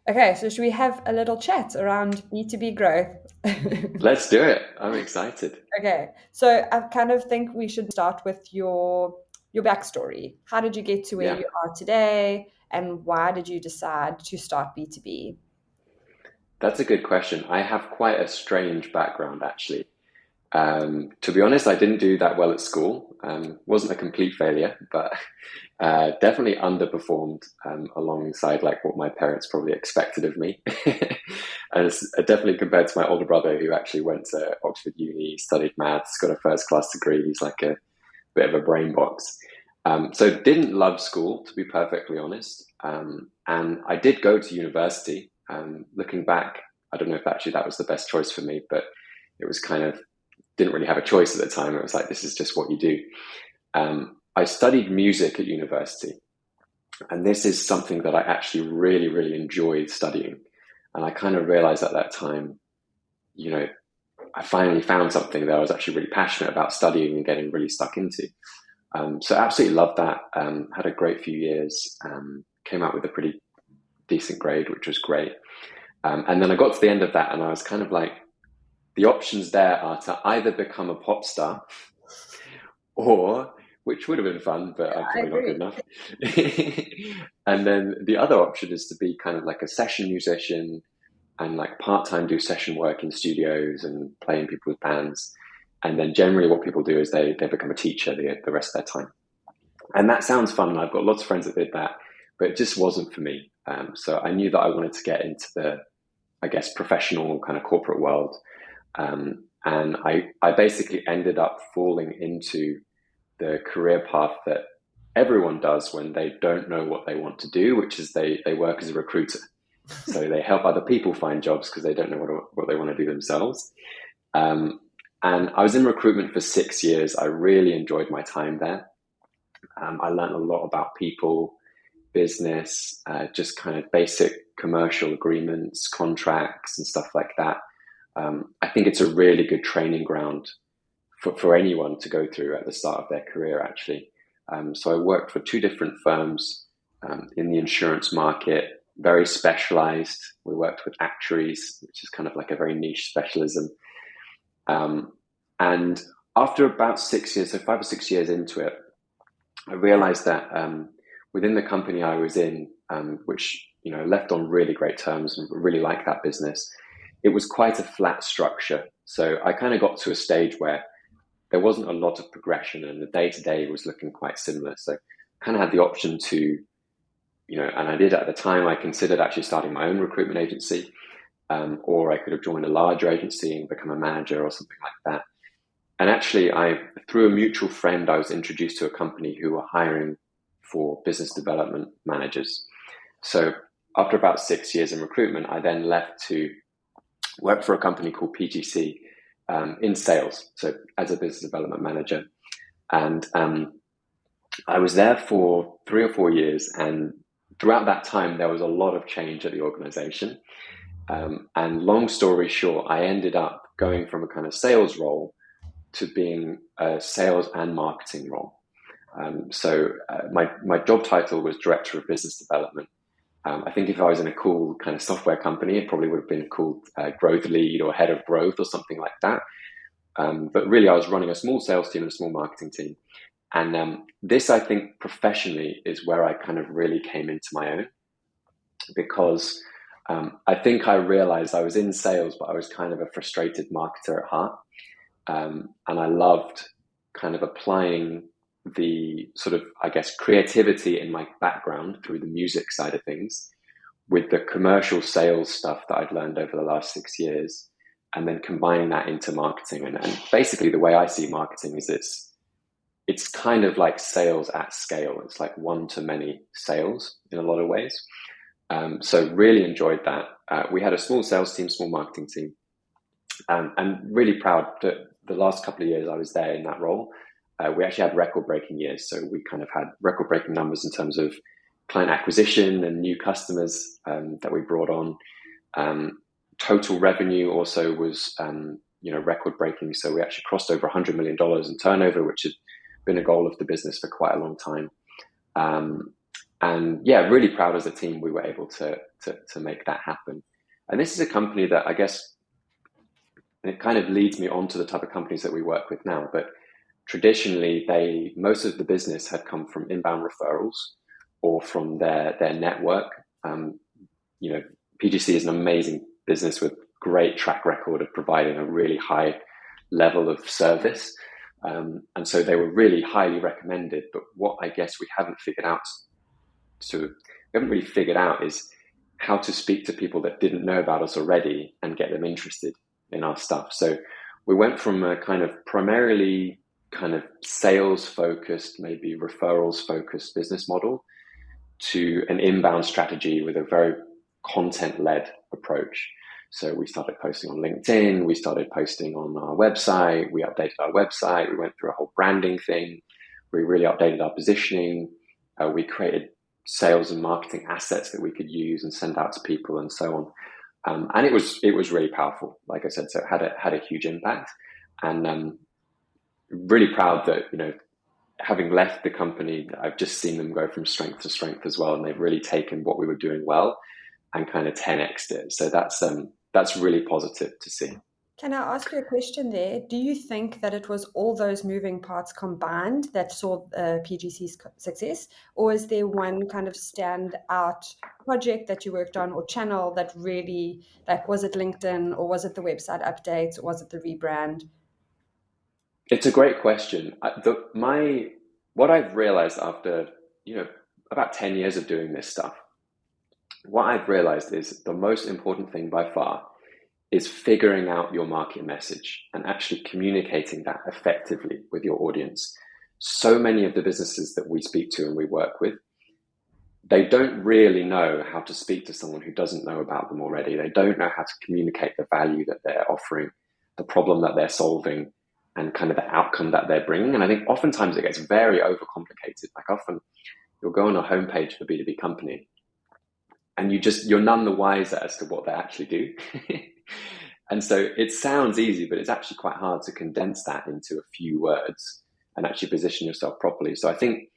Okay, so should we have a little chat around B2B growth? Let's do it. I'm excited. Okay, so I kind of think we should start with your backstory. How did you get to where Yeah, you are today, and why did you decide to start B2B? that's a good question. I have quite a strange background, actually. To be honest, I didn't do that well at school. Wasn't a complete failure, but definitely underperformed alongside like what my parents probably expected of me. And it's definitely compared to my older brother, who actually went to Oxford Uni, studied maths, got a first class degree. He's like a bit of a brain box. So didn't love school, to be perfectly honest. And I did go to university. Looking back, I don't know if actually that was the best choice for me, but it was kind of didn't really have a choice at the time. It was like, this is just what you do. I studied music at university, and this is something that I actually really, really enjoyed studying. And I kind of realized at that time, you know, I finally found something that I was actually really passionate about studying and getting really stuck into. So absolutely loved that. Had a great few years. Came out with a pretty decent grade, which was great. And then I got to the end of that, and I was kind of like, the options there are to either become a pop star or, which would have been fun, but I'm I probably not good agree. enough. And then the other option is to be kind of like a session musician and like part time do session work in studios and play in people's bands. And then generally, what people do is they become a teacher the rest of their time. And that sounds fun. And I've got lots of friends that did that, but it just wasn't for me. So I knew that I wanted to get into the, I guess, professional kind of corporate world. And I basically ended up falling into the career path that everyone does when they don't know what they want to do, which is they work as a recruiter. So they help other people find jobs because they don't know what they want to do themselves. Um, and I was in recruitment for 6 years. I really enjoyed my time there. I learned a lot about people, business, just kind of basic commercial agreements, contracts, and stuff like that. I think it's a really good training ground for anyone to go through at the start of their career, actually. So I worked for two different firms in the insurance market, very specialized. We worked with actuaries, which is kind of like a very niche specialism. Um, and after about 6 years, so 5 or 6 years into it, I realized that within the company I was in, which left on really great terms and really liked that business, it was quite a flat structure. So I kind of got to a stage where there wasn't a lot of progression and the day to day was looking quite similar. So I kind of had the option to, and I did at the time, I considered actually starting my own recruitment agency, or I could have joined a larger agency and become a manager or something like that. And actually, through a mutual friend, I was introduced to a company who were hiring for business development managers. So after about 6 years in recruitment, I then left to work for a company called PGC in sales, so as a business development manager. And I was there for 3 or 4 years. And throughout that time, there was a lot of change at the organization. And long story short, I ended up going from a kind of sales role to being a sales and marketing role. My job title was director of business development. I think if I was in a cool kind of software company, it probably would have been called growth lead or head of growth or something like that. But really, I was running a small sales team and a small marketing team. And this, I think, professionally is where I kind of really came into my own because I think I realized I was in sales, but I was kind of a frustrated marketer at heart. And I loved kind of applying the sort of, I guess, creativity in my background through the music side of things with the commercial sales stuff that I'd learned over the last 6 years, and then combining that into marketing. And basically, the way I see marketing is it's kind of like sales at scale. It's like one to many sales in a lot of ways. So really enjoyed that. We had a small sales team, small marketing team, and really proud that the last couple of years I was there in that role. We actually had record-breaking years, so we kind of had record-breaking numbers in terms of client acquisition and new customers that we brought on. Total revenue also was, record-breaking. So we actually crossed over $100 million in turnover, which had been a goal of the business for quite a long time. And yeah, really proud as a team we were able to make that happen. And this is a company that I guess, and it kind of leads me on to the type of companies that we work with now. But traditionally, most of the business had come from inbound referrals or from their network. Um, PGC is an amazing business with great track record of providing a really high level of service. And so they were really highly recommended. But what I guess we haven't really figured out is how to speak to people that didn't know about us already and get them interested in our stuff. So we went from a kind of primarily kind of sales focused, maybe referrals focused business model to an inbound strategy with a very content led approach. So we started posting on LinkedIn, we started posting on our website, we updated our website, we went through a whole branding thing, we really updated our positioning, we created sales and marketing assets that we could use and send out to people and so on. And it was really powerful, like I said, so it had a huge impact. And really proud that, having left the company, I've just seen them go from strength to strength as well. And they've really taken what we were doing well and kind of 10x'd it. So that's really positive to see. Can I ask you a question there? Do you think that it was all those moving parts combined that saw PGC's success, or is there one kind of standout project that you worked on or channel that really, like, was it LinkedIn or was it the website updates or was it the rebrand? It's a great question. What I've realized after, about 10 years of doing this stuff, what I've realized is the most important thing by far is figuring out your market message and actually communicating that effectively with your audience. So many of the businesses that we speak to and we work with, they don't really know how to speak to someone who doesn't know about them already. They don't know how to communicate the value that they're offering, the problem that they're solving, and kind of the outcome that they're bringing. And I think oftentimes it gets very overcomplicated. Like often you'll go on a homepage for a B2B company and you're none the wiser as to what they actually do. And so it sounds easy, but it's actually quite hard to condense that into a few words and actually position yourself properly. So I think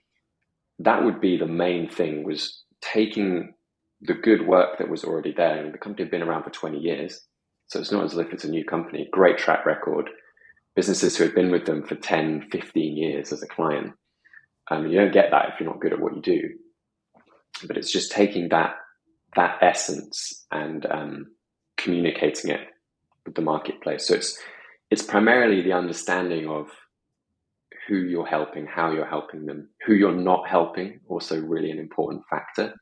that would be the main thing, was taking the good work that was already there. And the company had been around for 20 years. So it's not as if it's a new company, great track record, businesses who had been with them for 10, 15 years as a client. You don't get that if you're not good at what you do. But it's just taking that essence and communicating it with the marketplace. So it's primarily the understanding of who you're helping, how you're helping them, who you're not helping, also really an important factor.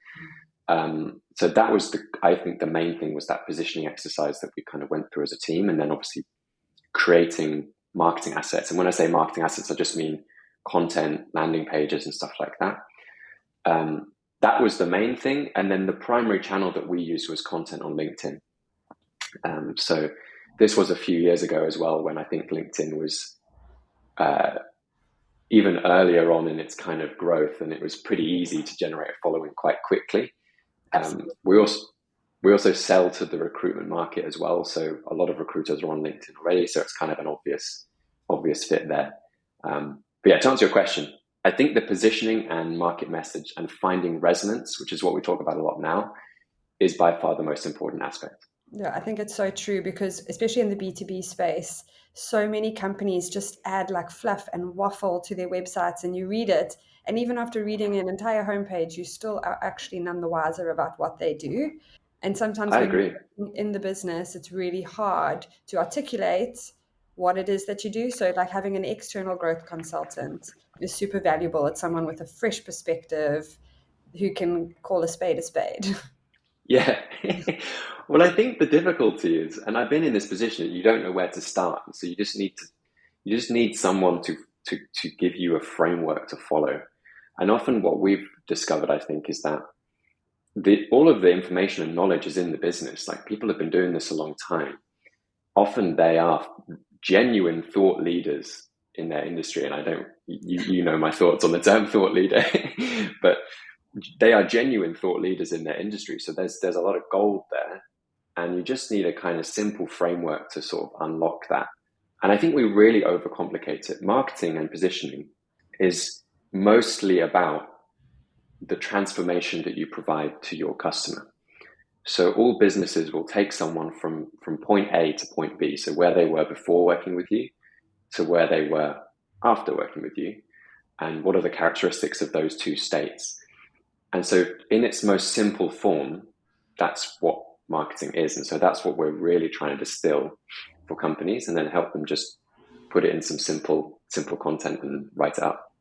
So that was I think the main thing was that positioning exercise that we kind of went through as a team, and then obviously creating marketing assets. And when I say marketing assets, I just mean content, landing pages and stuff like that. That was the main thing. And then the primary channel that we used was content on LinkedIn. So this was a few years ago as well, when I think LinkedIn was even earlier on in its kind of growth, and it was pretty easy to generate a following quite quickly. We also sell to the recruitment market as well. So a lot of recruiters are on LinkedIn already. So it's kind of an obvious fit there. But yeah, to answer your question, I think the positioning and market message and finding resonance, which is what we talk about a lot now, is by far the most important aspect. Yeah, I think it's so true, because especially in the B2B space, so many companies just add like fluff and waffle to their websites, and you read it. And even after reading an entire homepage, you still are actually none the wiser about what they do. And sometimes I when agree. you're in the business, it's really hard to articulate what it is that you do. So like having an external growth consultant is super valuable. It's someone with a fresh perspective who can call a spade a spade. Yeah. Well, I think the difficulty is, and I've been in this position, that you don't know where to start. So you just need someone to give you a framework to follow. And often what we've discovered, I think, is that all of the information and knowledge is in the business. Like, people have been doing this a long time. Often they are genuine thought leaders in their industry. And you know my thoughts on the term thought leader, but they are genuine thought leaders in their industry. So there's a lot of gold there, and you just need a kind of simple framework to sort of unlock that. And I think we really overcomplicate it. Marketing and positioning is mostly about the transformation that you provide to your customer. So all businesses will take someone from point A to point B, so where they were before working with you to where they were after working with you, and what are the characteristics of those two states. And so in its most simple form, that's what marketing is. And so that's what we're really trying to distill for companies and then help them just put it in some simple content and write it up.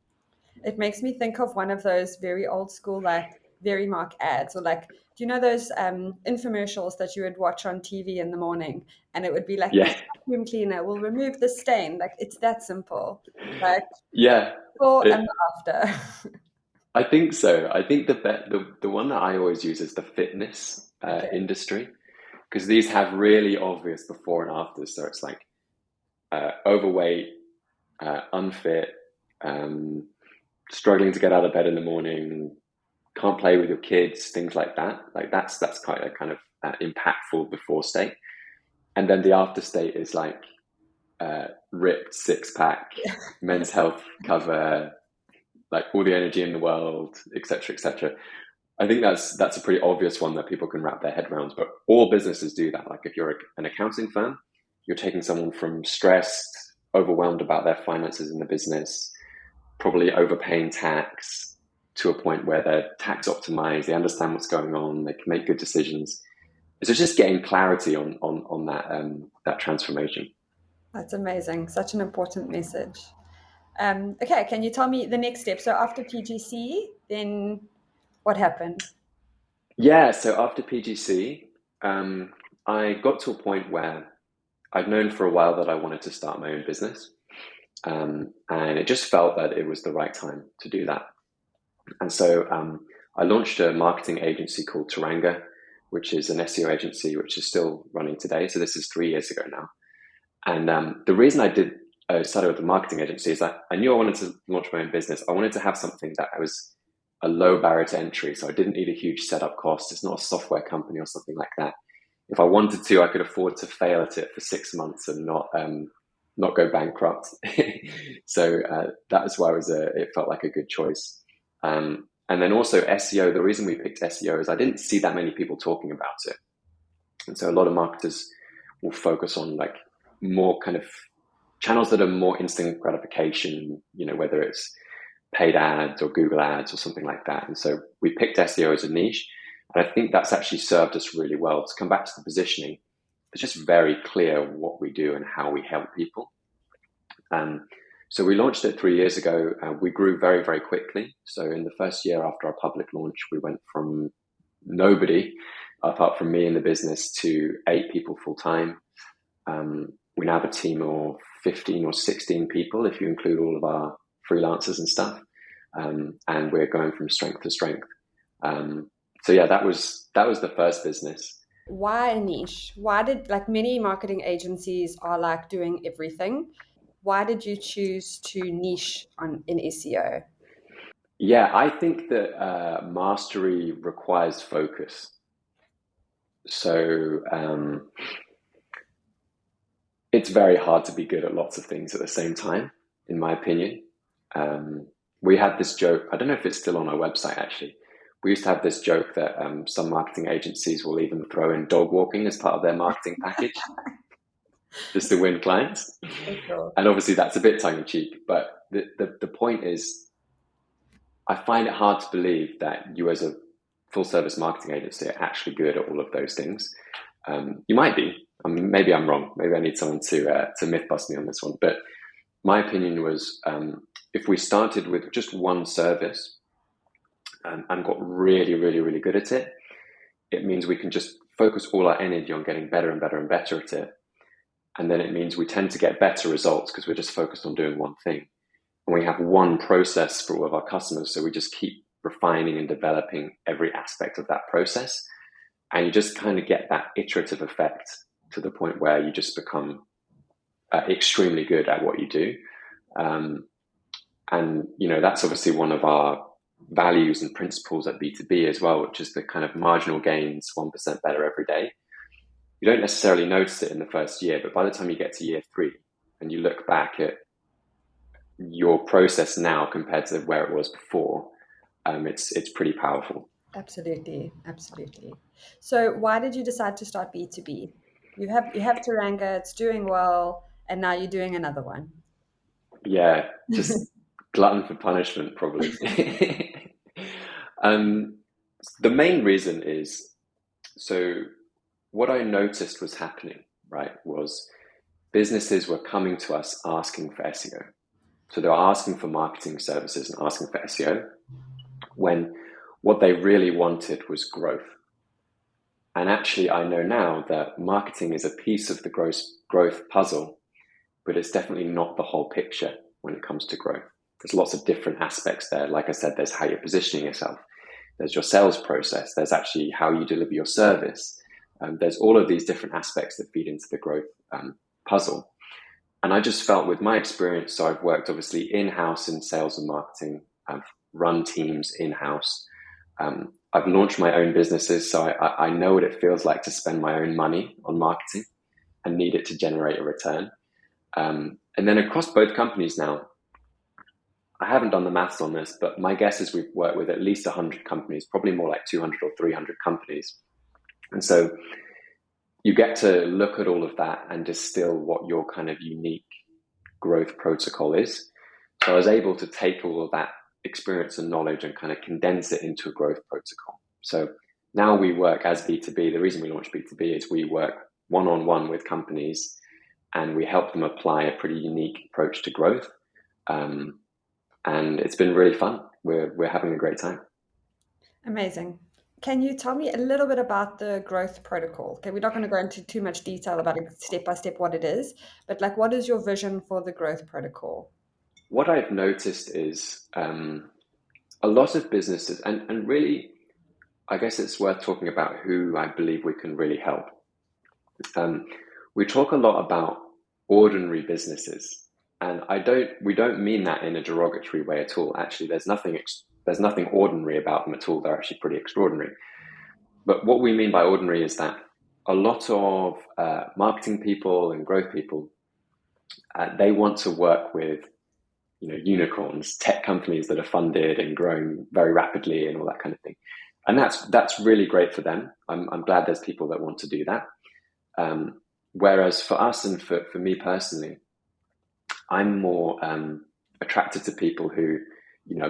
It makes me think of one of those very old school, like very mark ads, or like, do you know those infomercials that you would watch on TV in the morning? And it would be like, Yeah. this vacuum cleaner will remove the stain. Like, it's that simple. Like, Yeah. before and It, after. I think so. I think the one that I always use is the fitness Okay. industry, because these have really obvious before and after. So it's like overweight, unfit, um, struggling to get out of bed in the morning, can't play with your kids, things like that. Like that's kind of impactful before state, and then the after state is like ripped six pack, men's health cover, like all the energy in the world, etc., etc. I think that's a pretty obvious one that people can wrap their head around. But all businesses do that. Like if you're an accounting firm, you're taking someone from stressed, overwhelmed about their finances in the business, probably overpaying tax, to a point where they're tax optimized, they understand what's going on, they can make good decisions. So just getting clarity on that transformation. That's amazing. Such an important message. Okay, can you tell me the next step? So after PGC, then what happened? Yeah, so after PGC, I got to a point where I'd known for a while that I wanted to start my own business, and it just felt that it was the right time to do that. And so I launched a marketing agency called Teranga, which is an SEO agency which is still running today. So this is 3 years ago now. And the reason I did started with the marketing agency is that I knew I wanted to launch my own business. I wanted to have something that was a low barrier to entry, so I didn't need a huge setup cost. It's not a software company or something like that. If I wanted to, I could afford to fail at it for 6 months and not go bankrupt. So that was why it felt like a good choice. And then also SEO. The reason we picked SEO is I didn't see that many people talking about it, and so a lot of marketers will focus on like more kind of channels that are more instant gratification, whether it's paid ads or Google ads or something like that. And so we picked SEO as a niche. And I think that's actually served us really well. To come back to the positioning, it's just very clear what we do and how we help people. So we launched it 3 years ago. We grew very, very quickly. So in the first year after our public launch, we went from nobody, apart from me in the business, to 8 people full time. We now have a team of 15 or 16 people, if you include all of our freelancers and stuff. And we're going from strength to strength. So yeah, that was the first business. Why a niche? Why did, like many marketing agencies are like doing everything? Why did you choose to niche on in SEO? Yeah, I think that mastery requires focus. So it's very hard to be good at lots of things at the same time, in my opinion. We had this joke, I don't know if it's still on our website actually. We used to have this joke that some marketing agencies will even throw in dog walking as part of their marketing package just to win clients. For sure. And obviously that's a bit tongue in cheek, but the point is, I find it hard to believe that you as a full service marketing agency are actually good at all of those things. You might be. Maybe I'm wrong. Maybe I need someone to myth bust me on this one. But my opinion was, if we started with just one service and got really, really, really good at it, it means we can just focus all our energy on getting better and better and better at it. And then it means we tend to get better results because we're just focused on doing one thing. And we have one process for all of our customers. So we just keep refining and developing every aspect of that process. And you just kind of get that iterative effect to the point where you just become extremely good at what you do. And, that's obviously one of our values and principles at B2B as well, which is the kind of marginal gains, 1% better every day. You don't necessarily notice it in the first year, but by the time you get to year 3 and you look back at your process now compared to where it was before, it's pretty powerful. Absolutely, absolutely. So why did you decide to start B2B? You have Teranga, it's doing well, and now you're doing another one. Yeah, just glutton for punishment, probably. um, the main reason is, so what I noticed was happening, right, was businesses were coming to us asking for SEO. So they were asking for marketing services and asking for SEO when what they really wanted was growth. And actually, I know now that marketing is a piece of the growth puzzle, but it's definitely not the whole picture when it comes to growth. There's lots of different aspects there. Like I said, there's how you're positioning yourself, there's your sales process, there's actually how you deliver your service. There's all of these different aspects that feed into the growth puzzle. And I just felt with my experience, so I've worked obviously in-house in sales and marketing, I've run teams in-house, I've launched my own businesses, so I know what it feels like to spend my own money on marketing and need it to generate a return. And then across both companies now, I haven't done the maths on this, but my guess is we've worked with at least 100 companies, probably more like 200 or 300 companies. And so you get to look at all of that and distill what your kind of unique growth protocol is. So I was able to take all of that experience and knowledge and kind of condense it into a growth protocol. So now we work as B2B. The reason we launched B2B is we work one-on-one with companies and we help them apply a pretty unique approach to growth. And it's been really fun. We're having a great time. Amazing. Can you tell me a little bit about the growth protocol? Okay, we're not going to go into too much detail about it step by step what it is, but like what is your vision for the growth protocol? What I've noticed is a lot of businesses, and really, I guess it's worth talking about who I believe we can really help. We talk a lot about ordinary businesses, and we don't mean that in a derogatory way at all. Actually, there's nothing ordinary about them at all. They're actually pretty extraordinary. But what we mean by ordinary is that a lot of marketing people and growth people, they want to work with unicorns, tech companies that are funded and growing very rapidly and all that kind of thing. And that's really great for them. I'm glad there's people that want to do that. Whereas for us and for me personally, I'm more attracted to people who,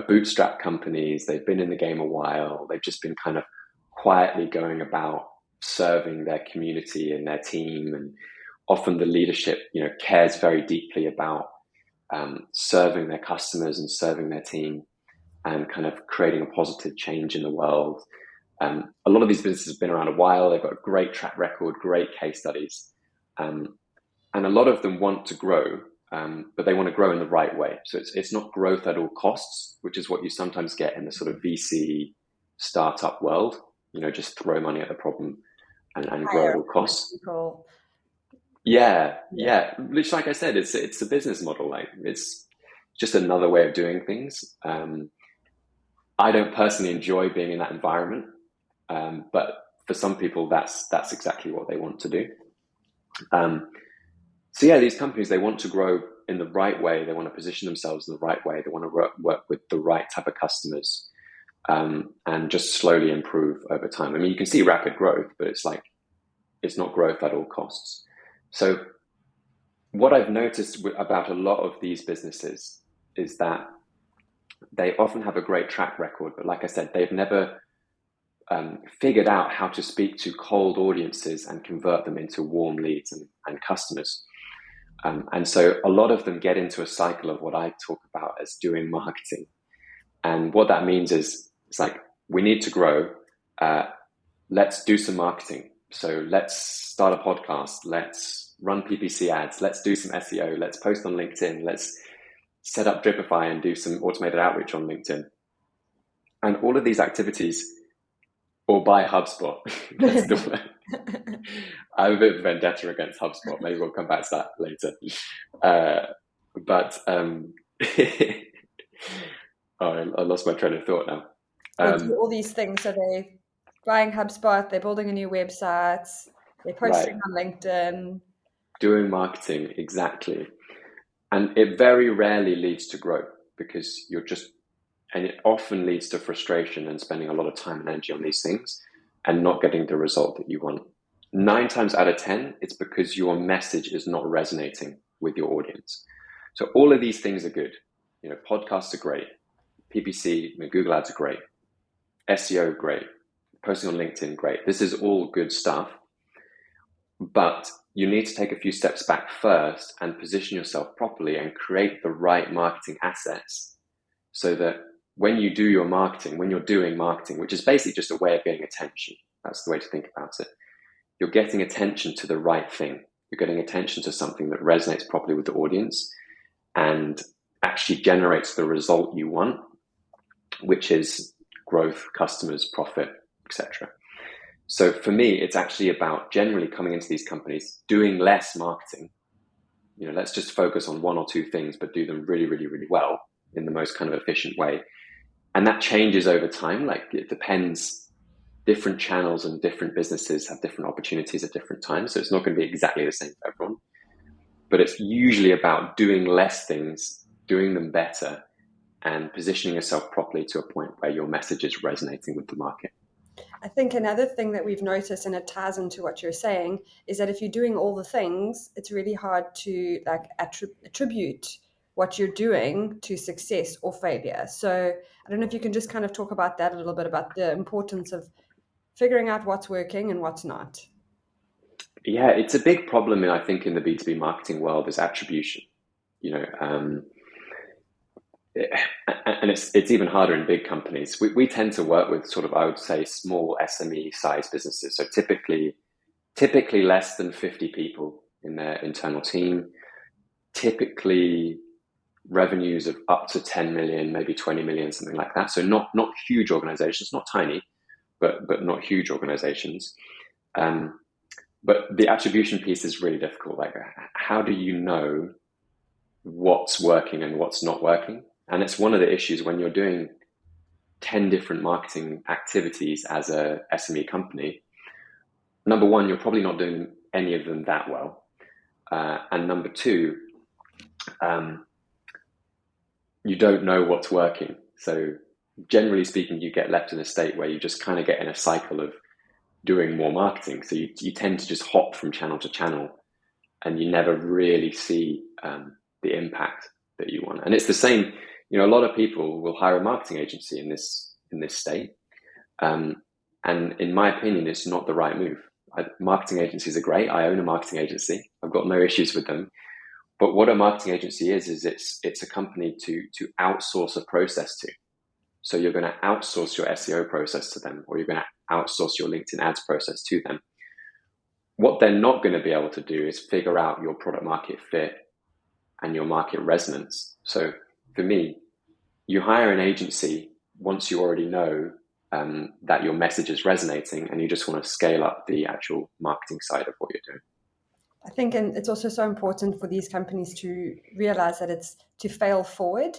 bootstrap companies, they've been in the game a while, they've just been kind of quietly going about serving their community and their team. And often the leadership, cares very deeply about serving their customers and serving their team and kind of creating a positive change in the world. A lot of these businesses have been around a while. They've got a great track record, great case studies. And a lot of them want to grow, but they want to grow in the right way. So it's not growth at all costs, which is what you sometimes get in the sort of VC startup world. Just throw money at the problem and grow at all costs. Yeah. Which, like I said, it's a business model. Like it's just another way of doing things. I don't personally enjoy being in that environment, but for some people, that's exactly what they want to do. So yeah, these companies, they want to grow in the right way. They want to position themselves in the right way. They want to work with the right type of customers, and just slowly improve over time. I mean, you can see rapid growth, but it's not growth at all costs. So what I've noticed about a lot of these businesses is that they often have a great track record, but like I said, they've never figured out how to speak to cold audiences and convert them into warm leads and customers. And so a lot of them get into a cycle of what I talk about as doing marketing. And what that means is it's like, we need to grow. Let's do some marketing. So let's start a podcast. Let's run PPC ads. Let's do some SEO. Let's post on LinkedIn. Let's set up Dripify and do some automated outreach on LinkedIn. And all of these activities, or buy HubSpot. That's the word. I have a bit of vendetta against HubSpot. Maybe we'll come back to that later. But I lost my train of thought now. They do all these things. So they're buying HubSpot, they're building a new website, they're posting on LinkedIn. Doing marketing, exactly. And it very rarely leads to growth because you're just And it often leads to frustration and spending a lot of time and energy on these things and not getting the result that you want. 9 times out of 10, it's because your message is not resonating with your audience. So all of these things are good. Podcasts are great. PPC, Google Ads are great. SEO, great. Posting on LinkedIn, great. This is all good stuff. But you need to take a few steps back first and position yourself properly and create the right marketing assets so that when you do your marketing, when you're doing marketing, which is basically just a way of getting attention, that's the way to think about it. You're getting attention to the right thing. You're getting attention to something that resonates properly with the audience and actually generates the result you want, which is growth, customers, profit, etc. So for me, it's actually about generally coming into these companies, doing less marketing. Let's just focus on one or two things, but do them really, really, really well in the most kind of efficient way. And that changes over time. Like, it depends. Different channels and different businesses have different opportunities at different times. So it's not going to be exactly the same for everyone. But it's usually about doing less things, doing them better, and positioning yourself properly to a point where your message is resonating with the market. I think another thing that we've noticed, and it ties into what you're saying, is that if you're doing all the things, it's really hard to like attribute what you're doing to success or failure. So I don't know if you can just kind of talk about that a little bit, about the importance of figuring out what's working and what's not. Yeah, it's a big problem, I think, in the B2B marketing world is attribution. You know, and it's even harder in big companies. We tend to work with sort of, I would say, small SME size businesses. So typically less than 50 people in their internal team, typically revenues of up to 10 million, maybe 20 million, something like that. So not huge organizations, not tiny, but not huge organizations. But the attribution piece is really difficult. Like, how do you know what's working and what's not working? And it's one of the issues when you're doing 10 different marketing activities as a SME company. Number one, you're probably not doing any of them that well. And number two, you don't know what's working. So generally speaking, you get left in a state where you just kind of get in a cycle of doing more marketing. So you tend to just hop from channel to channel and you never really see the impact that you want. And it's the same, a lot of people will hire a marketing agency in this state. And in my opinion, it's not the right move. Marketing agencies are great. I own a marketing agency. I've got no issues with them. But what a marketing agency is it's a company to outsource a process to. So you're going to outsource your SEO process to them, or you're going to outsource your LinkedIn ads process to them. What they're not going to be able to do is figure out your product market fit and your market resonance. So for me, you hire an agency once you already know that your message is resonating and you just want to scale up the actual marketing side of what you're doing. I think, and it's also so important for these companies to realize that it's to fail forward,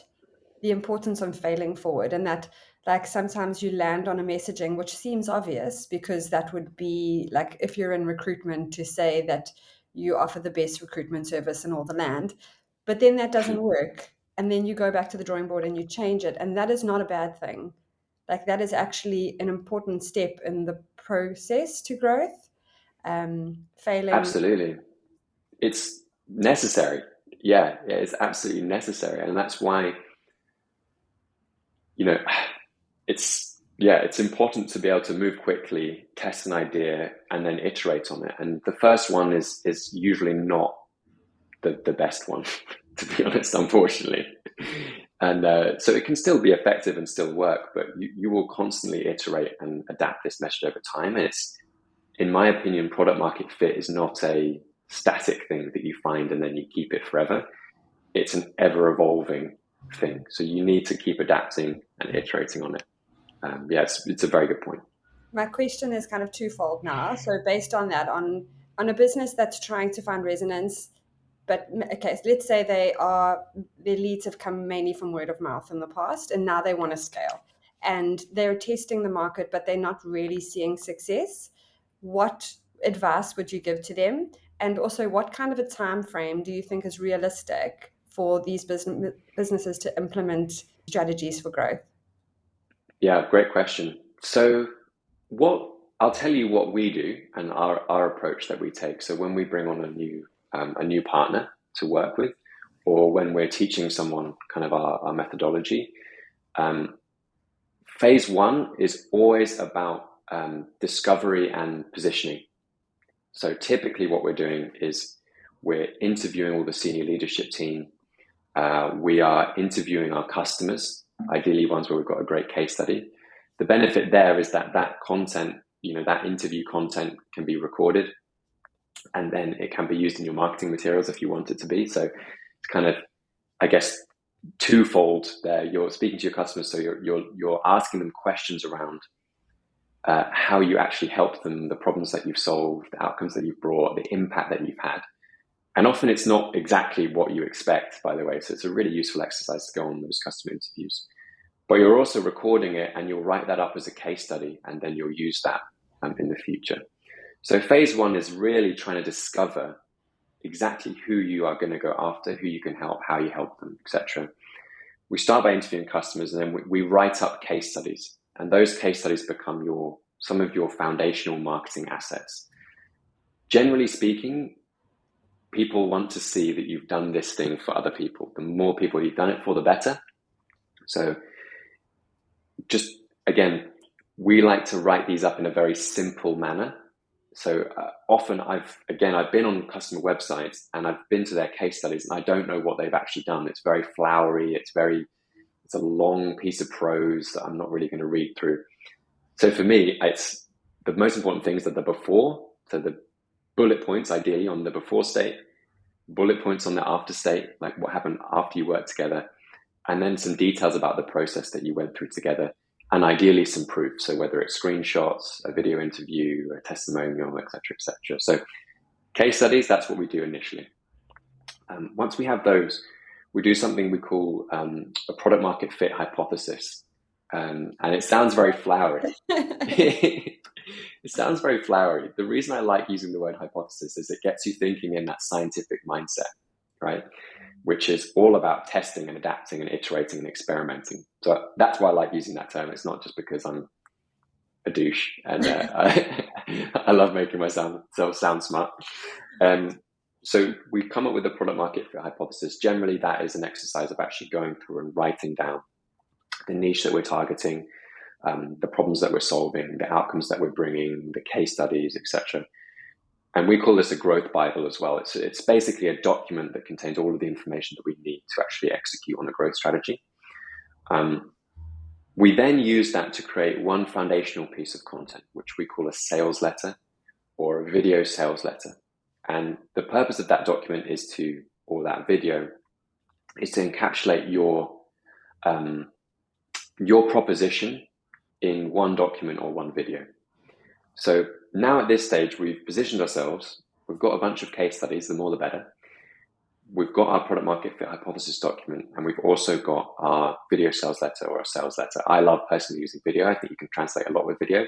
the importance of failing forward, and that like sometimes you land on a messaging which seems obvious, because that would be like if you're in recruitment to say that you offer the best recruitment service in all the land, but then that doesn't work. And then you go back to the drawing board and you change it. And that is not a bad thing. Like, that is actually an important step in the process to growth. Failing. Absolutely. It's necessary. Yeah, it's absolutely necessary. And that's why, it's important to be able to move quickly, test an idea, and then iterate on it. And the first one is usually not the best one, to be honest, unfortunately. And so it can still be effective and still work, but you will constantly iterate and adapt this message over time. And it's, in my opinion, product market fit is not a static thing that you find and then you keep it forever. It's an ever evolving thing. So you need to keep adapting and iterating on it. It's a very good point. My question is kind of twofold now. So based on that, on a business that's trying to find resonance, but okay, so let's say their leads have come mainly from word of mouth in the past, and now they want to scale, and they're testing the market, but they're not really seeing success. What advice would you give to them? And also, what kind of a time frame do you think is realistic for these businesses to implement strategies for growth? Yeah, great question. So what I'll tell you what we do and our approach that we take. So when we bring on a new partner to work with, or when we're teaching someone kind of our methodology, um, phase one is always about discovery and positioning. So typically what we're doing is we're interviewing all the senior leadership team. We are interviewing our customers, ideally ones where we've got a great case study. The benefit there is that that content, that interview content can be recorded and then it can be used in your marketing materials if you want it to be. So it's kind of, I guess, twofold there. You're speaking to your customers, so you're asking them questions around how you actually help them, the problems that you've solved, the outcomes that you've brought, the impact that you've had. And often it's not exactly what you expect, by the way. So it's a really useful exercise to go on those customer interviews. But you're also recording it and you'll write that up as a case study and then you'll use that in the future. So phase one is really trying to discover exactly who you are going to go after, who you can help, how you help them, etc. We start by interviewing customers and then we write up case studies. And those case studies become some of your foundational marketing assets. Generally speaking, people want to see that you've done this thing for other people. The more people you've done it for, the better. So just, again, we like to write these up in a very simple manner. So often I've been on customer websites and I've been to their case studies and I don't know what they've actually done. It's very flowery. It's a long piece of prose that I'm not really going to read through. So for me, it's the most important things that the before, so the bullet points ideally on the before state, bullet points on the after state, like what happened after you worked together, and then some details about the process that you went through together, and ideally some proof. So whether it's screenshots, a video interview, a testimonial, etc., etc. So case studies, that's what we do initially. Once we have those, we do something we call a product market fit hypothesis. And it sounds very flowery. It sounds very flowery. The reason I like using the word hypothesis is it gets you thinking in that scientific mindset, right? Which is all about testing and adapting and iterating and experimenting. So that's why I like using that term. It's not just because I'm a douche and I love making myself sound smart. So we've come up with a product market fit hypothesis. Generally, that is an exercise of actually going through and writing down the niche that we're targeting, the problems that we're solving, the outcomes that we're bringing, the case studies, etc. And we call this a growth Bible as well. It's basically a document that contains all of the information that we need to actually execute on a growth strategy. We then use that to create one foundational piece of content, which we call a sales letter or a video sales letter. And the purpose of that document or that video is to encapsulate your proposition in one document or one video. So now at this stage, we've positioned ourselves. We've got a bunch of case studies, the more the better. We've got our product market fit hypothesis document, and we've also got our video sales letter or a sales letter. I love personally using video. I think you can translate a lot with video,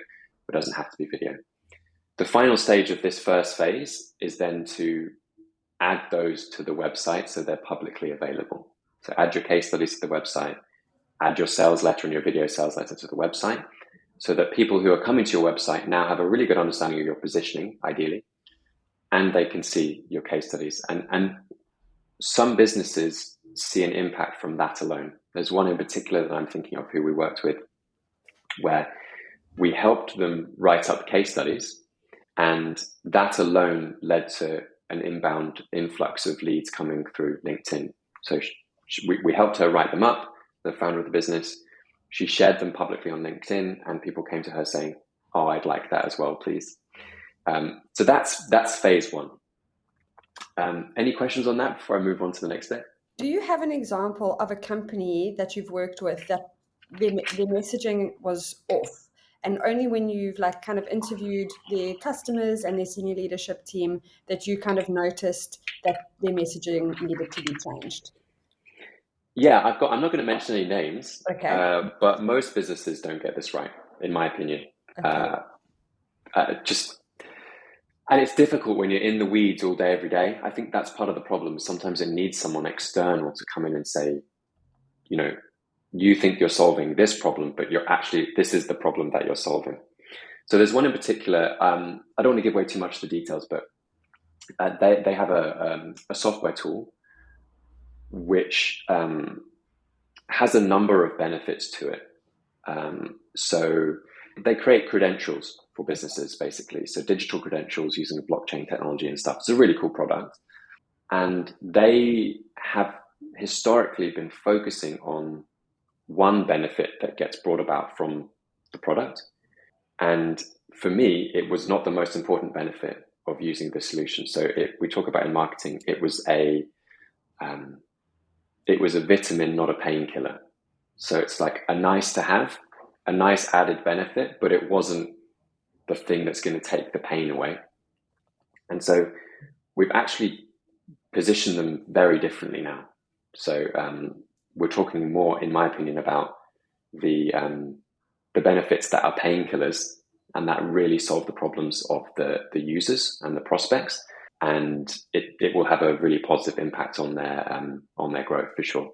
but it doesn't have to be video. The final stage of this first phase is then to add those to the website so they're publicly available. So add your case studies to the website, add your sales letter and your video sales letter to the website so that people who are coming to your website now have a really good understanding of your positioning, ideally, and they can see your case studies. And some businesses see an impact from that alone. There's one in particular that I'm thinking of who we worked with where we helped them write up case studies, and that alone led to an inbound influx of leads coming through LinkedIn. So we helped her write them up, the founder of the business. She shared them publicly on LinkedIn, and people came to her saying, "Oh, I'd like that as well, please." So that's phase one. Any questions on that before I move on to the next step? Do you have an example of a company that you've worked with that their messaging was off, and only when you've like kind of interviewed their customers and their senior leadership team that you kind of noticed that their messaging needed to be changed? Yeah, I'm not going to mention any names, Okay. but most businesses don't get this right, in my opinion. Okay. And it's difficult when you're in the weeds all day, every day. I think that's part of the problem. Sometimes it needs someone external to come in and say, you know, you think you're solving this problem, but this is the problem that you're solving. So there's one in particular. I don't want to give away too much of the details, but they have a software tool which has a number of benefits to it. So they create credentials for businesses, basically. So digital credentials using blockchain technology and stuff. It's a really cool product. And they have historically been focusing on one benefit that gets brought about from the product. And for me, it was not the most important benefit of using the solution. So we talk about in marketing, it was a vitamin, not a painkiller. So it's like a nice to have, a nice added benefit, but it wasn't the thing that's going to take the pain away. And so we've actually positioned them very differently now. So we're talking more, in my opinion, about the benefits that are painkillers and that really solve the problems of the users and the prospects. And it will have a really positive impact on their growth for sure.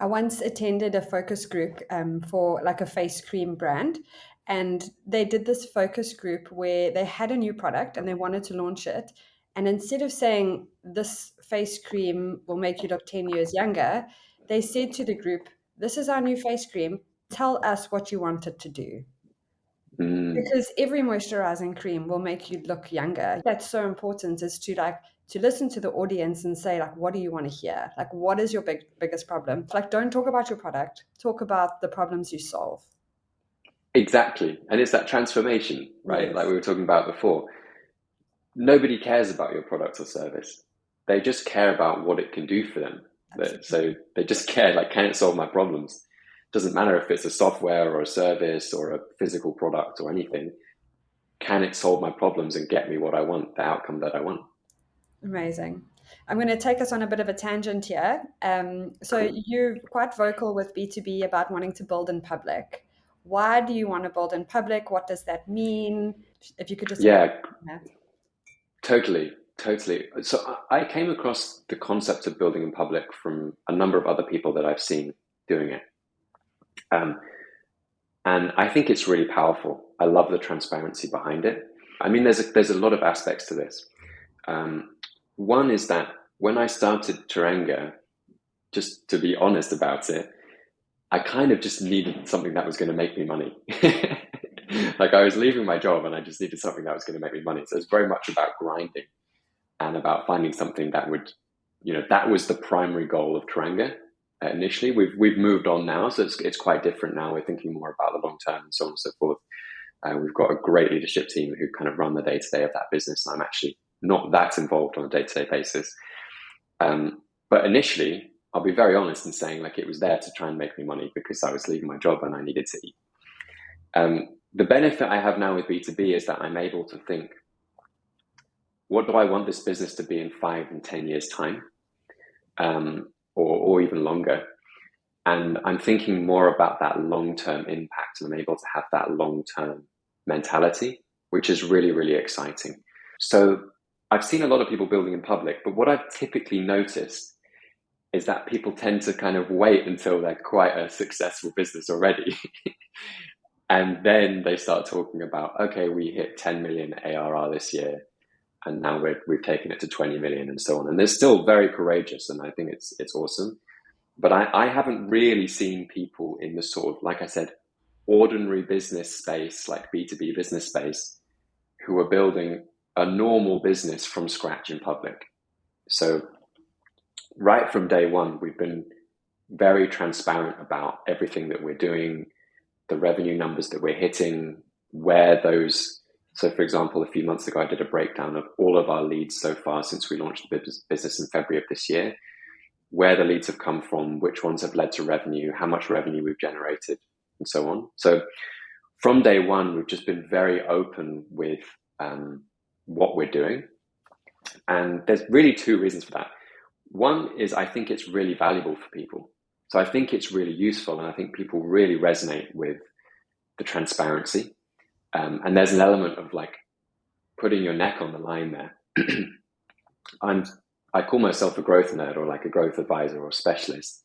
I once attended a focus group for like a face cream brand, and they did this focus group where they had a new product and they wanted to launch it. And instead of saying this face cream will make you look 10 years younger, they said to the group, "This is our new face cream. Tell us what you want it to do." Because every moisturizing cream will make you look younger. That's so important, is to listen to the audience and say, like, what do you want to hear? Like, what is your biggest problem? Like, don't talk about your product, talk about the problems you solve. Exactly. And it's that transformation, right? Yes. Like we were talking about before. Nobody cares about your product or service. They just care about what it can do for them. So they just care, like, can it solve my problems? Doesn't matter if it's a software or a service or a physical product or anything. Can it solve my problems and get me what I want, the outcome that I want? Amazing. I'm going to take us on a bit of a tangent here. So Cool. you're quite vocal with B2B about wanting to build in public. Why do you want to build in public? What does that mean? If you could just elaborate Yeah, on that. totally. Totally. So I came across the concept of building in public from a number of other people that I've seen doing it. And I think it's really powerful. I love the transparency behind it. I mean, there's a lot of aspects to this. One is that when I started Teranga, just to be honest about it, I kind of just needed something that was going to make me money. Like I was leaving my job and I just needed something that was going to make me money. So it's very much about grinding and about finding something that would, that was the primary goal of Teranga. Initially, we've moved on now, so it's quite different now. We're thinking more about the long term and so on and so forth. We've got a great leadership team who kind of run the day to day of that business. I'm actually not that involved on a day to day basis, but initially, I'll be very honest in saying like it was there to try and make me money because I was leaving my job and I needed to eat. The benefit I have now with B2B is that I'm able to think, what do I want this business to be in 5 and 10 years time? Or even longer. And I'm thinking more about that long-term impact, and I'm able to have that long-term mentality, which is really, really exciting. So I've seen a lot of people building in public, but what I've typically noticed is that people tend to kind of wait until they're quite a successful business already. And then they start talking about, okay, we hit 10 million ARR this year, and now we've taken it to 20 million and so on. And they're still very courageous, and I think it's awesome. But I haven't really seen people in the sort of, like I said, ordinary business space, like B2B business space, who are building a normal business from scratch in public. So right from day one, we've been very transparent about everything that we're doing, the revenue numbers that we're hitting, where those. So for example, a few months ago, I did a breakdown of all of our leads so far since we launched the business in February of this year, where the leads have come from, which ones have led to revenue, how much revenue we've generated, and so on. So from day one, we've just been very open with what we're doing. And there's really two reasons for that. One is I think it's really valuable for people. So I think it's really useful, and I think people really resonate with the transparency. And there's an element of like putting your neck on the line there. I call myself a growth nerd or like a growth advisor or specialist.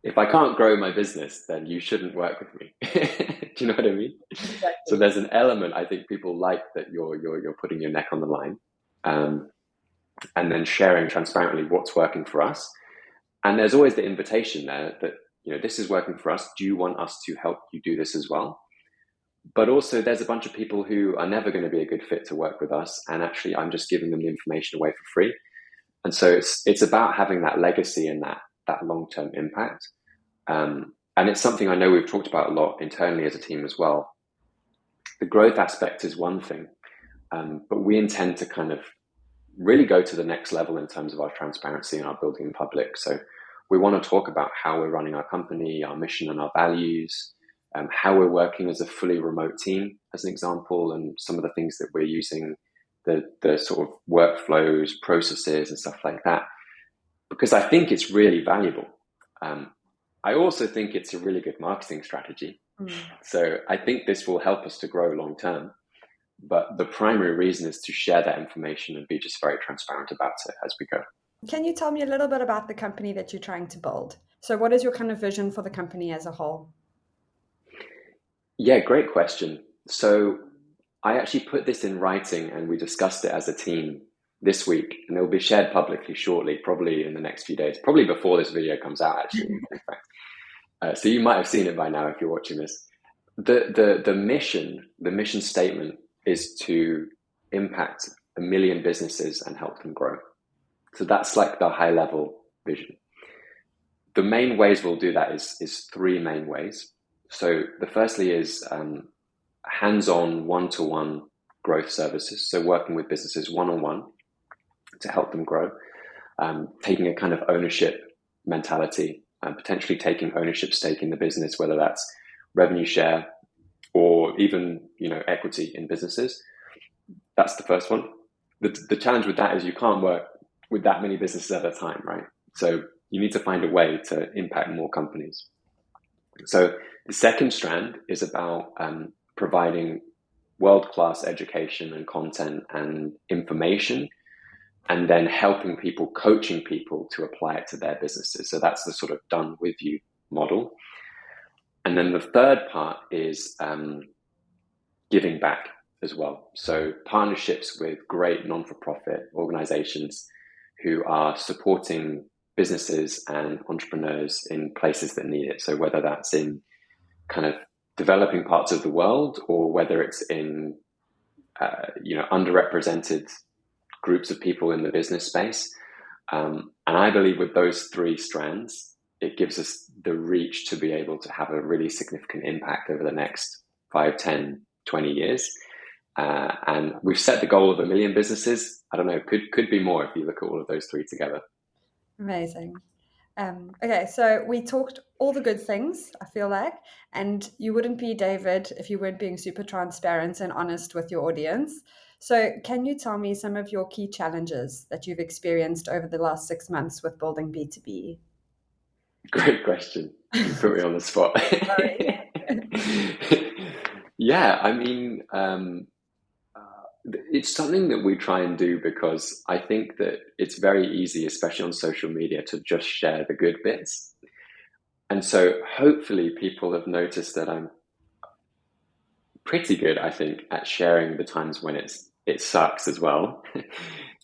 if I can't grow my business, then you shouldn't work with me. Do you know what I mean? So Exactly. there's an element I think people like that you're putting your neck on the line, um, and then sharing transparently what's working for us. And there's always the invitation there that, this is working for us. Do you want us to help you do this as well? But also there's a bunch of people who are never going to be a good fit to work with us. And actually I'm just giving them the information away for free. And so it's about having that legacy and that long-term impact. And it's something I know we've talked about a lot internally as a team as well. The growth aspect is one thing, but we intend to kind of really go to the next level in terms of our transparency and our building in public. So we want to talk about how we're running our company, our mission and our values, how we're working as a fully remote team, as an example, and some of the things that we're using, the sort of workflows, processes and stuff like that, because I think it's really valuable. I also think it's a really good marketing strategy. So I think this will help us to grow long term. But the primary reason is to share that information and be just very transparent about it as we go. Can you tell me a little bit about the company that you're trying to build? So, what is your kind of vision for the company as a whole? Yeah, great question. So I actually put this in writing and we discussed it as a team this week, and it will be shared publicly shortly, probably in the next few days, probably before this video comes out, actually, in fact. So you might have seen it by now if you're watching this. The mission statement is to impact 1 million businesses and help them grow. So that's like the high level vision. The main ways we'll do that is three main ways. So the firstly is hands-on one-to-one growth services. So working with businesses one-on-one to help them grow, taking a kind of ownership mentality and potentially taking ownership stake in the business, whether that's revenue share or even, equity in businesses. That's the first one. The challenge with that is you can't work with that many businesses at a time, right? So you need to find a way to impact more companies. So the second strand is about providing world-class education and content and information, and then helping people, coaching people to apply it to their businesses. So that's the sort of done with you model. And then the third part is giving back as well. So partnerships with great non-for-profit organizations who are supporting businesses and entrepreneurs in places that need it. So whether that's in kind of developing parts of the world or whether it's in, underrepresented groups of people in the business space. And I believe with those three strands, it gives us the reach to be able to have a really significant impact over the next 5, 10, 20 years. And we've set the goal of 1 million businesses. I don't know, could be more if you look at all of those three together. Amazing. Okay, so we talked all the good things, I feel like, and you wouldn't be David if you weren't being super transparent and honest with your audience. So can you tell me some of your key challenges that you've experienced over the last 6 months with building B2B? Great question. You put me on the spot. Sorry. Yeah, I mean, it's something that we try and do because I think that it's very easy, especially on social media, to just share the good bits. And so hopefully people have noticed that I'm pretty good, I think, at sharing the times when it sucks as well.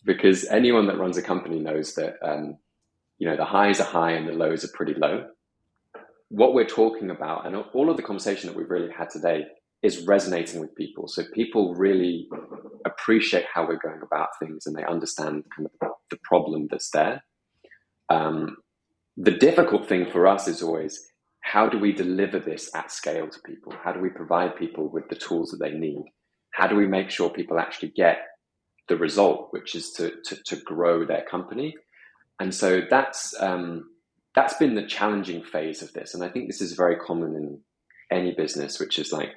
Because anyone that runs a company knows that, the highs are high and the lows are pretty low. What we're talking about and all of the conversation that we've really had today is resonating with people. So people really appreciate how we're going about things and they understand kind of the problem that's there. The difficult thing for us is always, how do we deliver this at scale to people? How do we provide people with the tools that they need? How do we make sure people actually get the result, which is to grow their company? And so that's been the challenging phase of this. And I think this is very common in any business, which is like,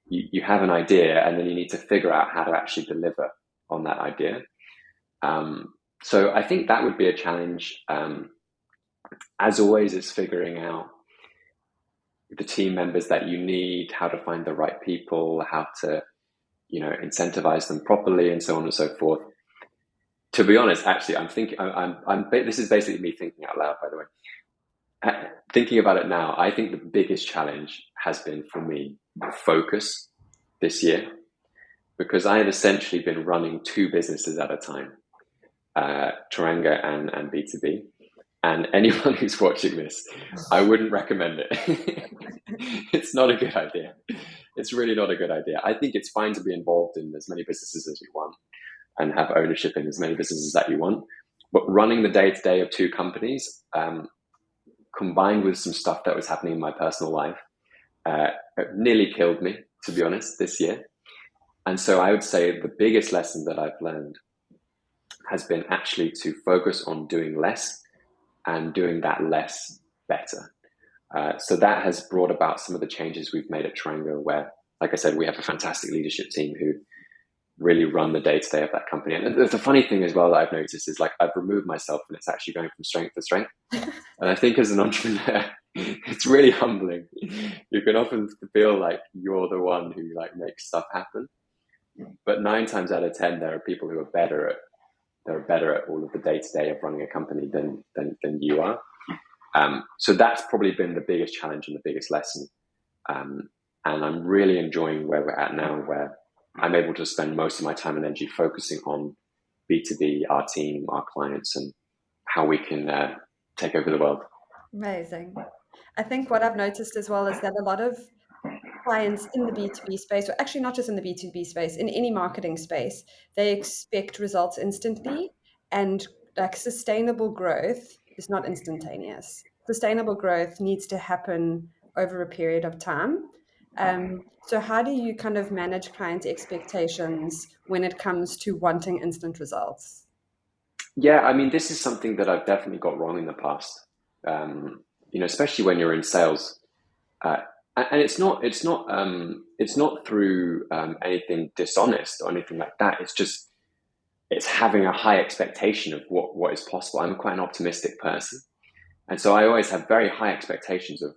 you have an idea and then you need to figure out how to actually deliver on that idea. So I think that would be a challenge. As always, it's figuring out the team members that you need, how to find the right people, how to, incentivize them properly and so on and so forth. To be honest, actually, I'm thinking, this is basically me thinking out loud, by the way. thinking about it now, I think the biggest challenge has been for me focus this year, because I have essentially been running two businesses at a time, Teranga and B2B. And anyone who's watching this, I wouldn't recommend it. It's not a good idea. It's really not a good idea. I think it's fine to be involved in as many businesses as you want and have ownership in as many businesses that you want. But running the day-to-day of two companies, combined with some stuff that was happening in my personal life, it nearly killed me, to be honest, this year. And so I would say the biggest lesson that I've learned has been actually to focus on doing less and doing that less better. So that has brought about some of the changes we've made at Teranga, where, like I said, we have a fantastic leadership team who really run the day-to-day of that company. And the funny thing as well that I've noticed is, like, I've removed myself and it's actually going from strength to strength. And I think as an entrepreneur, it's really humbling. You can often feel like you're the one who like makes stuff happen. But 9 times out of 10, there are people who are better at all of the day-to-day of running a company than you are. So that's probably been the biggest challenge and the biggest lesson. And I'm really enjoying where we're at now, where I'm able to spend most of my time and energy focusing on B2B, our team, our clients, and how we can take over the world. Amazing. I think what I've noticed as well is that a lot of clients in the B2B space, or actually not just in the B2B space, in any marketing space, they expect results instantly, and like sustainable growth is not instantaneous. Sustainable growth needs to happen over a period of time. So how do you kind of manage client expectations when it comes to wanting instant results? Yeah, I mean, this is something that I've definitely got wrong in the past. Especially when you're in sales, uh, and it's not through anything dishonest or anything like that. It's having a high expectation of what is possible. I'm quite an optimistic person, and so I always have very high expectations of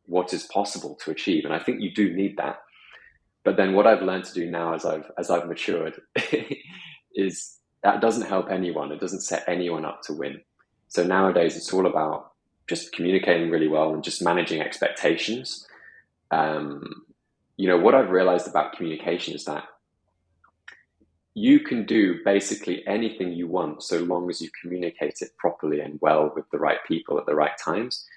what is possible to achieve. And I think you do need that. But then what I've learned to do now, as I've matured, is that doesn't help anyone. It doesn't set anyone up to win. So nowadays it's all about just communicating really well and just managing expectations. What I've realized about communication is that you can do basically anything you want so long as you communicate it properly and well with the right people at the right times.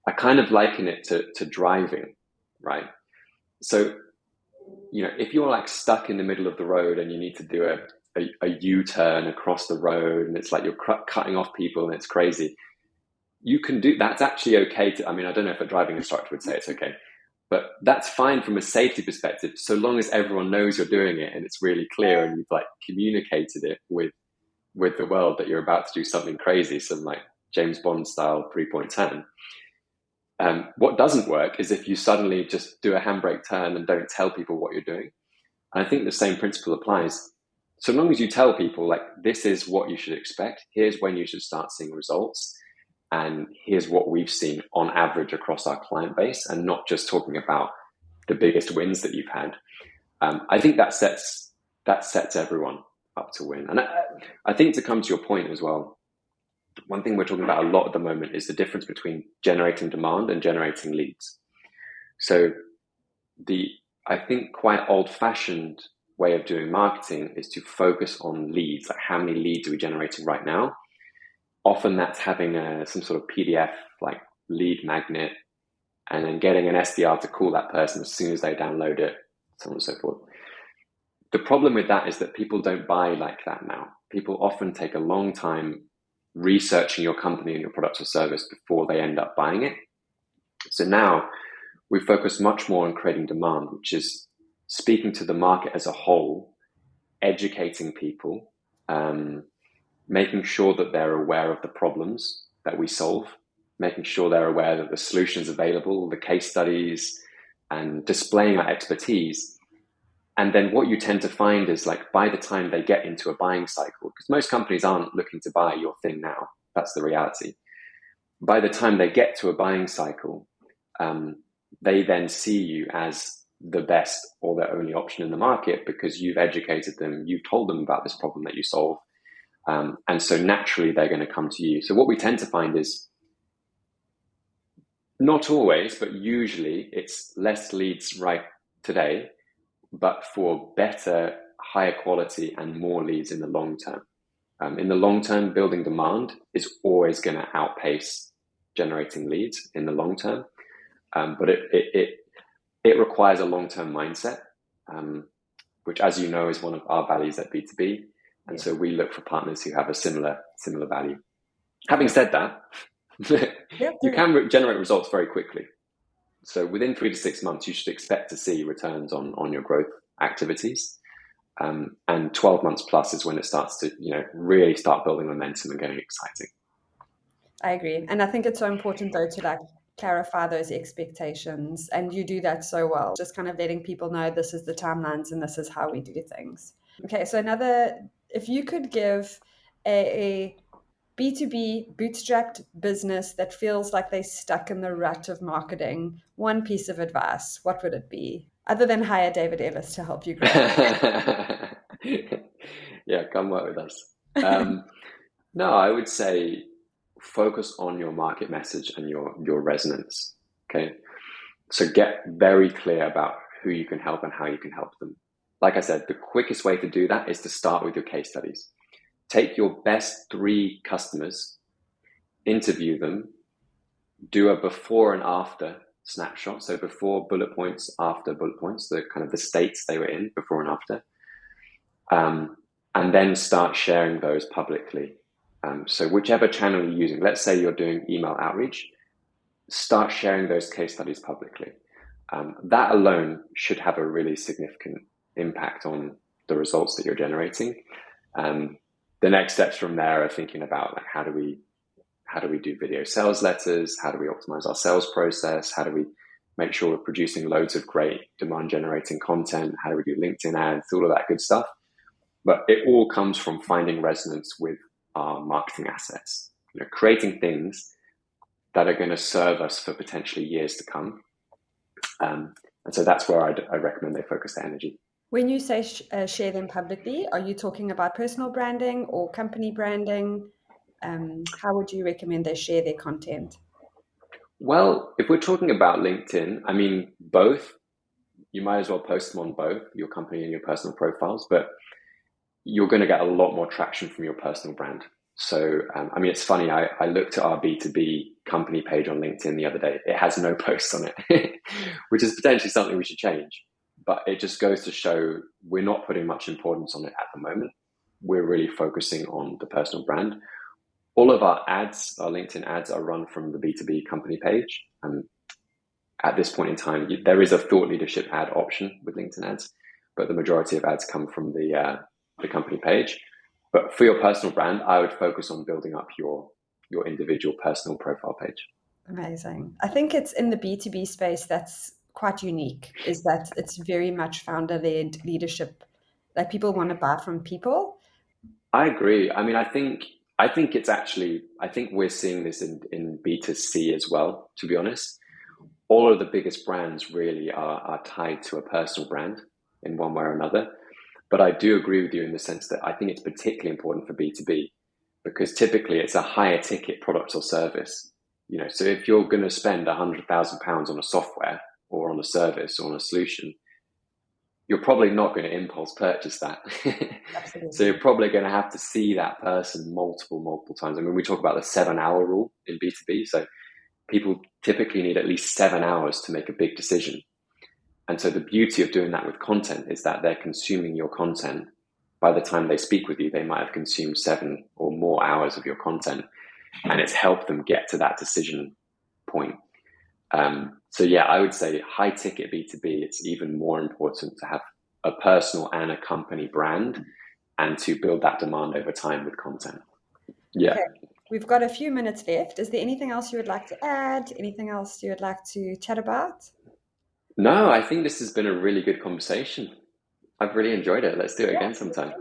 I kind of liken it to driving, right? So, if you're like stuck in the middle of the road and you need to do a U-turn across the road and it's like you're cutting off people and it's crazy, you can do that's actually okay I don't know if a driving instructor would say it's okay, but that's fine from a safety perspective, so long as everyone knows you're doing it and it's really clear and you've like communicated it with the world that you're about to do something crazy, some like James Bond style 3-point turn. What doesn't work is if you suddenly just do a handbrake turn and don't tell people what you're doing. And I think the same principle applies. So long as you tell people, like, this is what you should expect, here's when you should start seeing results, and here's what we've seen on average across our client base, and not just talking about the biggest wins that you've had. I think that sets everyone up to win. And I think, to come to your point as well, one thing we're talking about a lot at the moment is the difference between generating demand and generating leads. So I think quite old-fashioned way of doing marketing is to focus on leads. Like, how many leads are we generating right now? Often that's having some sort of PDF like lead magnet, and then getting an SDR to call that person as soon as they download it, so on and so forth. The problem with that is that people don't buy like that now. People often take a long time researching your company and your product or service before they end up buying it. So now we focus much more on creating demand, which is speaking to the market as a whole, educating people, making sure that they're aware of the problems that we solve, making sure they're aware that the solutions available, the case studies, and displaying our expertise. And then what you tend to find is, like, by the time they get into a buying cycle, because most companies aren't looking to buy your thing now, that's the reality. By the time they get to a buying cycle, they then see you as the best or the only option in the market, because you've educated them, you've told them about this problem that you solve. And so naturally they're going to come to you. So what we tend to find is Not always, but usually it's less leads right today, but for better, higher quality and more leads in the long term. In the long term, building demand is always going to outpace generating leads in the long term. But it requires a long term mindset, which, as you know, is one of our values at B2B. And so Yes. we look for partners who have a similar value. Having Okay. said that, Yeah, you can generate results very quickly. So within 3 to 6 months, you should expect to see returns on your growth activities. And 12 months plus is when it starts to, really start building momentum and getting exciting. I agree. And I think it's so important though to like clarify those expectations. And you do that so well, just kind of letting people know this is the timelines and this is how we do things. Okay, so if you could give a B2B bootstrapped business that feels like they're stuck in the rut of marketing, one piece of advice, what would it be? Other than hire David Ellis to help you grow. Yeah, come work with us. No, I would say focus on your market message and your resonance. Okay. So get very clear about who you can help and how you can help them. Like I said, the quickest way to do that is to start with your case studies. Take your best 3 customers, interview them, do a before and after snapshot. So before bullet points, after bullet points, the kind of the states they were in before and after. And then start sharing those publicly. So whichever channel you're using, let's say you're doing email outreach, start sharing those case studies publicly. That alone should have a really significant impact on the results that you're generating. The next steps from there are thinking about like how do we do video sales letters? How do we optimize our sales process? How do we make sure we're producing loads of great demand generating content? How do we do LinkedIn ads? All of that good stuff. But it all comes from finding resonance with our marketing assets, creating things that are going to serve us for potentially years to come. And so that's where I recommend they focus their energy. When you say share them publicly, are you talking about personal branding or company branding? How would you recommend they share their content? Well, if we're talking about LinkedIn, I mean, both. You might as well post them on both your company and your personal profiles, but you're going to get a lot more traction from your personal brand. So, I mean, it's funny. I looked at our B2B company page on LinkedIn the other day. It has no posts on it, which is potentially something we should change. But it just goes to show we're not putting much importance on it at the moment. We're really focusing on the personal brand. All of our ads, our LinkedIn ads, are run from the B2B company page. At this point in time, there is a thought leadership ad option with LinkedIn ads, but the majority of ads come from the company page. But for your personal brand, I would focus on building up your individual personal profile page. Amazing. I think it's in the B2B space that's quite unique, is that it's very much founder-led leadership. Like people want to buy from people. I agree. I mean, I think we're seeing this in B2C as well, to be honest. All of the biggest brands really are tied to a personal brand in one way or another. But I do agree with you in the sense that I think it's particularly important for B2B because typically it's a higher ticket product or service. So if you're going to spend £100,000 on a software or on a service or on a solution, you're probably not going to impulse purchase that. So Absolutely. you're probably going to have to see that person multiple times. I mean, we talk about the 7-hour rule in B2B. So people typically need at least 7 hours to make a big decision. And so the beauty of doing that with content is that they're consuming your content. By the time they speak with you, they might have consumed 7 or more hours of your content, and it's helped them get to that decision point. So yeah, I would say high ticket B2B, it's even more important to have a personal and a company brand and to build that demand over time with content. Yeah. Okay. We've got a few minutes left. Is there anything else you would like to add? Anything else you would like to chat about? No, I think this has been a really good conversation. I've really enjoyed it. Let's do it Yeah, again sometime.